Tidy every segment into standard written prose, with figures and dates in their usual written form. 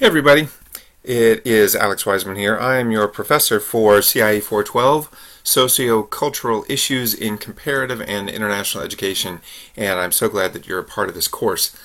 Hey everybody, it is Alex Wiseman here. I am your professor for CIE 412, Socio-Cultural Issues in Comparative and International Education, and I'm so glad that you're a part of this course.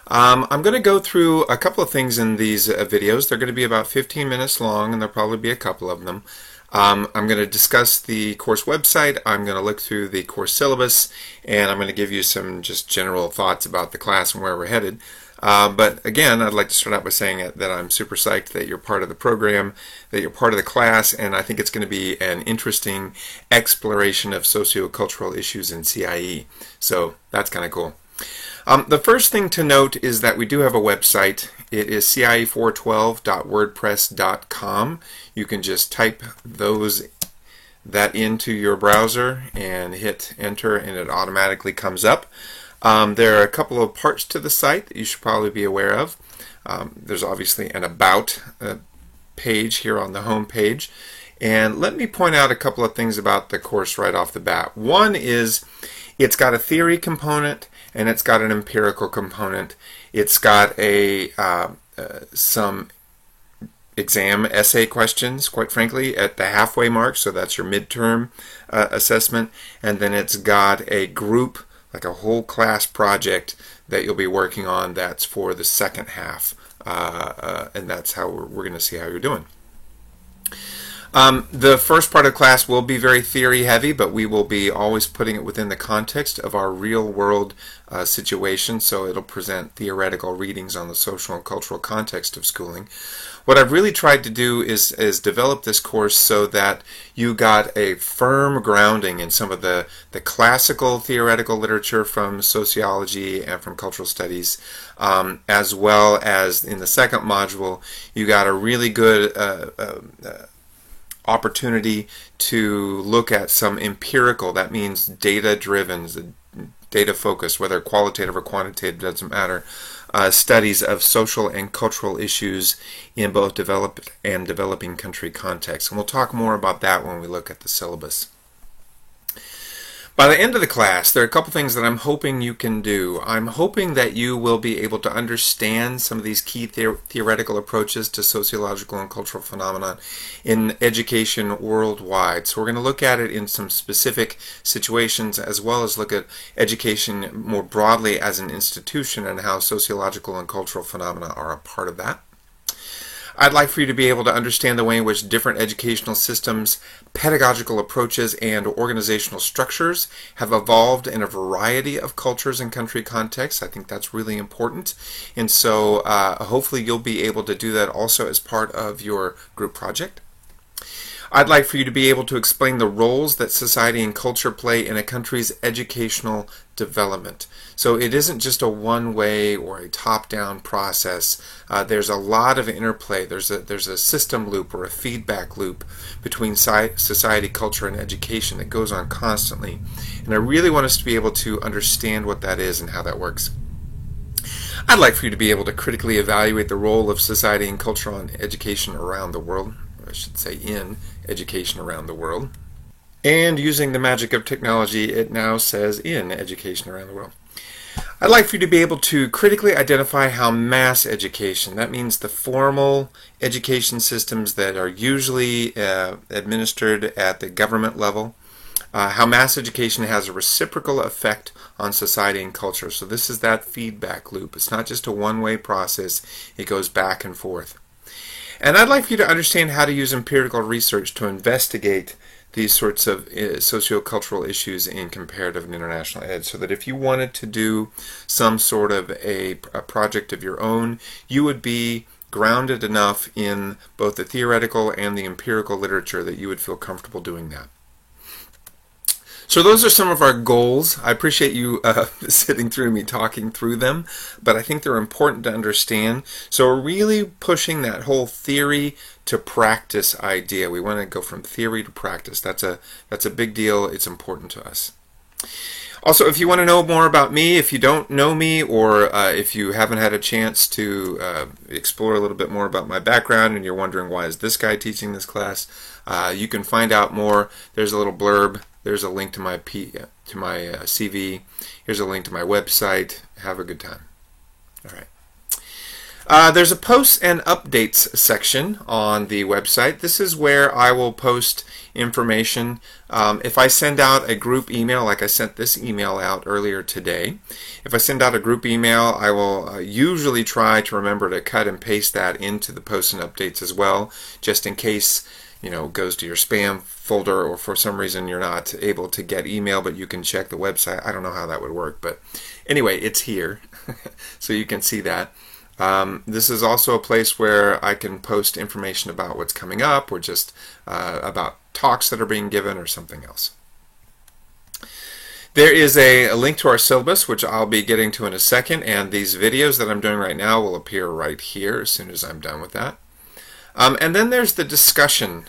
I'm going to go through a couple of things in these videos. They're going to be about 15 minutes long, and there'll probably be a couple of them. I'm going to discuss the course website, I'm going to look through the course syllabus, and I'm going to give you some just general thoughts about the class and where we're headed. But again, I'd like to start out by saying that I'm super psyched that you're part of the program, that you're part of the class, and I think it's going to be an interesting exploration of socio-cultural issues in CIE. So that's kind of cool. The first thing to note is that we do have a website. It is cie412.wordpress.com. You can just type that into your browser and hit enter, and it automatically comes up. There are a couple of parts to the site that you should probably be aware of. There's obviously an About page here on the home page. And let me point out a couple of things about the course right off the bat. One is it's got a theory component and it's got an empirical component. It's got some exam essay questions, quite frankly, at the halfway mark, so that's your midterm assessment. And then it's got a group, like a whole class project that you'll be working on that's for the second half, and that's how we're going to see how you're doing. The first part of class will be very theory heavy, but we will be always putting it within the context of our real world situation, so it'll present theoretical readings on the social and cultural context of schooling. What I've really tried to do is develop this course so that you got a firm grounding in some of the classical theoretical literature from sociology and from cultural studies, as well as in the second module you got a really good opportunity to look at some empirical, that means data-driven, data-focused, whether qualitative or quantitative, doesn't matter, studies of social and cultural issues in both developed and developing country contexts. And we'll talk more about that when we look at the syllabus. By the end of the class, there are a couple things that I'm hoping you can do. I'm hoping that you will be able to understand some of these key theoretical approaches to sociological and cultural phenomena in education worldwide. So we're going to look at it in some specific situations, as well as look at education more broadly as an institution and how sociological and cultural phenomena are a part of that. I'd like for you to be able to understand the way in which different educational systems, pedagogical approaches, and organizational structures have evolved in a variety of cultures and country contexts. I think that's really important. And so hopefully you'll be able to do that also as part of your group project. I'd like for you to be able to explain the roles that society and culture play in a country's educational development. So it isn't just a one-way or a top-down process. There's a lot of interplay. There's a system loop or a feedback loop between society, culture, and education that goes on constantly. And I really want us to be able to understand what that is and how that works. I'd like for you to be able to critically evaluate the role of society and culture on education around the world. I should say in education around the world. And using the magic of technology, it now says in education around the world. I'd like for you to be able to critically identify how mass education, that means the formal education systems that are usually administered at the government level, how mass education has a reciprocal effect on society and culture. So this is that feedback loop. It's not just a one-way process, it goes back and forth. And I'd like for you to understand how to use empirical research to investigate these sorts of socio-cultural issues in comparative and international ed, so that if you wanted to do some sort of a project of your own, you would be grounded enough in both the theoretical and the empirical literature that you would feel comfortable doing that. So those are some of our goals. I appreciate you sitting through me talking through them, but I think they're important to understand. So we're really pushing that whole theory to practice idea. We want to go from theory to practice. That's a big deal. It's important to us. Also, if you want to know more about me, if you don't know me, or if you haven't had a chance to explore a little bit more about my background and you're wondering why is this guy teaching this class, you can find out more. There's a little blurb. There's a link to my CV. Here's a link to my website. Have a good time. All right. There's a posts and updates section on the website. This is where I will post information. If I send out a group email, like I sent this email out earlier today, if I send out a group email, I will usually try to remember to cut and paste that into the posts and updates as well, just in case it goes to your spam folder or for some reason you're not able to get email, but you can check the website. I don't know how that would work, but anyway, it's here, so you can see that. This is also a place where I can post information about what's coming up or just about talks that are being given or something else. There is a link to our syllabus, which I'll be getting to in a second, and these videos that I'm doing right now will appear right here as soon as I'm done with that. And then there's the discussion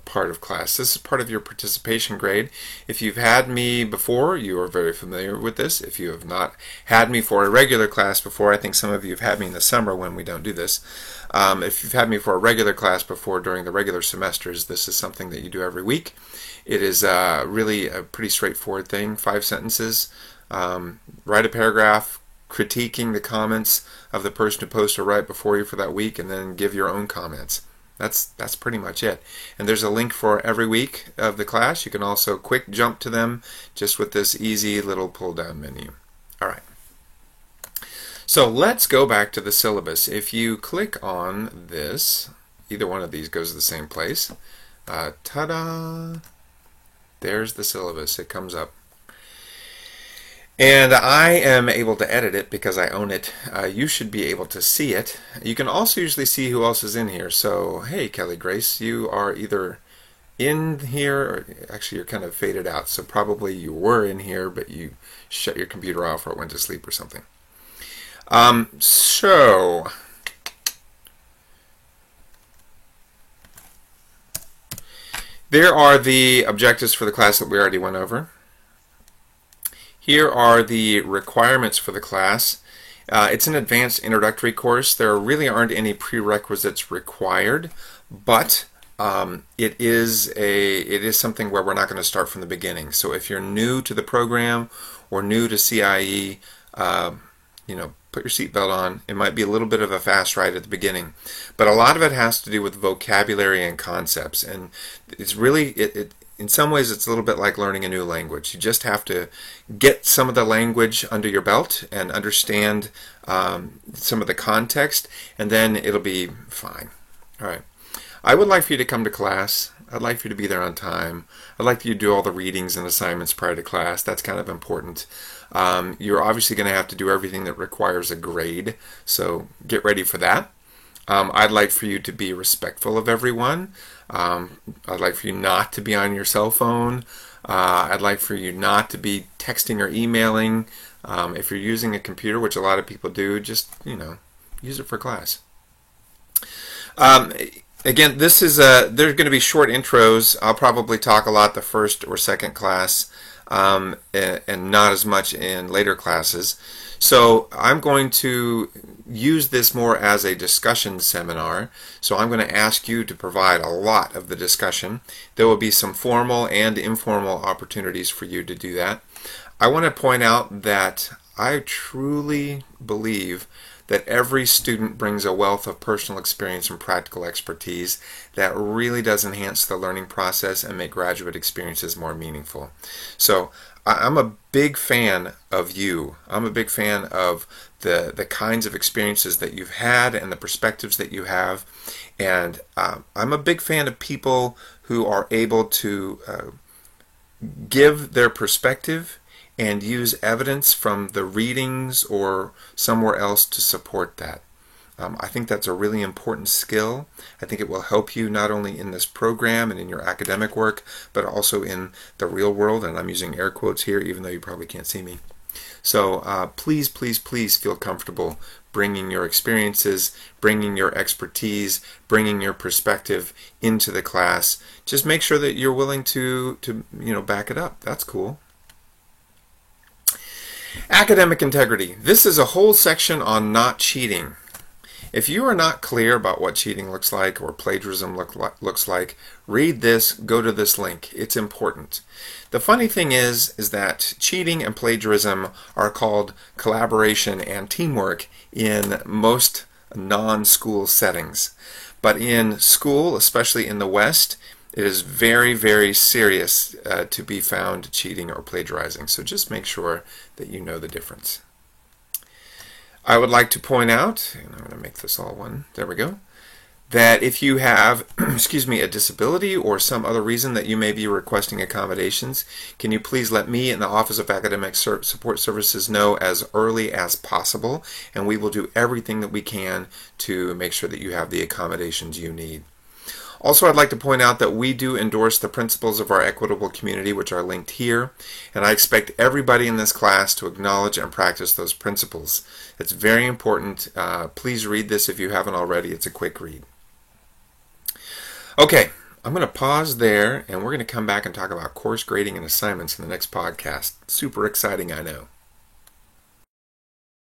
part of class. This is part of your participation grade. If you've had me before, you are very familiar with this. If you have not had me for a regular class before, I think some of you have had me in the summer when we don't do this. If you've had me for a regular class before during the regular semesters, this is something that you do every week. It is really a pretty straightforward thing. 5 sentences. Write a paragraph critiquing the comments of the person who posted right before you for that week, and then give your own comments. That's pretty much it. And there's a link for every week of the class. You can also quick jump to them just with this easy little pull down menu. All right. So let's go back to the syllabus. If you click on this, either one of these goes to the same place. Ta-da! There's the syllabus. It comes up. And I am able to edit it because I own it. You should be able to see it. You can also usually see who else is in here. So, hey, Kelly Grace, you are either in here, or actually you're kind of faded out. So probably you were in here, but you shut your computer off or it went to sleep or something. So, there are the objectives for the class that we already went over. Here are the requirements for the class. It's an advanced introductory course. There really aren't any prerequisites required, but it is something where we're not going to start from the beginning. So if you're new to the program or new to CIE, put your seatbelt on. It might be a little bit of a fast ride at the beginning, but a lot of it has to do with vocabulary and concepts, and it's really in some ways, it's a little bit like learning a new language. You just have to get some of the language under your belt and understand some of the context, and then it'll be fine. All right. I would like for you to come to class. I'd like for you to be there on time. I'd like for you to do all the readings and assignments prior to class. That's kind of important. You're obviously going to have to do everything that requires a grade, so get ready for that. I'd like for you to be respectful of everyone. I'd like for you not to be on your cell phone. I'd like for you not to be texting or emailing. If you're using a computer, which a lot of people do, just use it for class. Again, this is there's going to be short intros. I'll probably talk a lot the first or second class, and not as much in later classes. So I'm going to use this more as a discussion seminar. So I'm going to ask you to provide a lot of the discussion. There will be some formal and informal opportunities for you to do that. I want to point out that I truly believe that every student brings a wealth of personal experience and practical expertise that really does enhance the learning process and make graduate experiences more meaningful. So I'm a big fan of you. I'm a big fan of the kinds of experiences that you've had and the perspectives that you have. And I'm a big fan of people who are able to give their perspective and use evidence from the readings or somewhere else to support that. I think that's a really important skill. I think it will help you not only in this program and in your academic work, but also in the real world, and I'm using air quotes here even though you probably can't see me. So please, please, please feel comfortable bringing your experiences, bringing your expertise, bringing your perspective into the class. Just make sure that you're willing to back it up. That's cool. Academic integrity. This is a whole section on not cheating. If you are not clear about what cheating looks like or plagiarism looks like, read this, go to this link. It's important. The funny thing is that cheating and plagiarism are called collaboration and teamwork in most non-school settings. But in school, especially in the West, it is very, very serious to be found cheating or plagiarizing. So just make sure that you know the difference. I would like to point out, and I'm going to make this all one, there we go, that if you have, a disability or some other reason that you may be requesting accommodations, can you please let me and the Office of Academic Support Services know as early as possible, and we will do everything that we can to make sure that you have the accommodations you need. Also, I'd like to point out that we do endorse the principles of our equitable community, which are linked here, and I expect everybody in this class to acknowledge and practice those principles. It's very important. Please read this if you haven't already. It's a quick read. Okay, I'm going to pause there, and we're going to come back and talk about course grading and assignments in the next podcast. Super exciting, I know.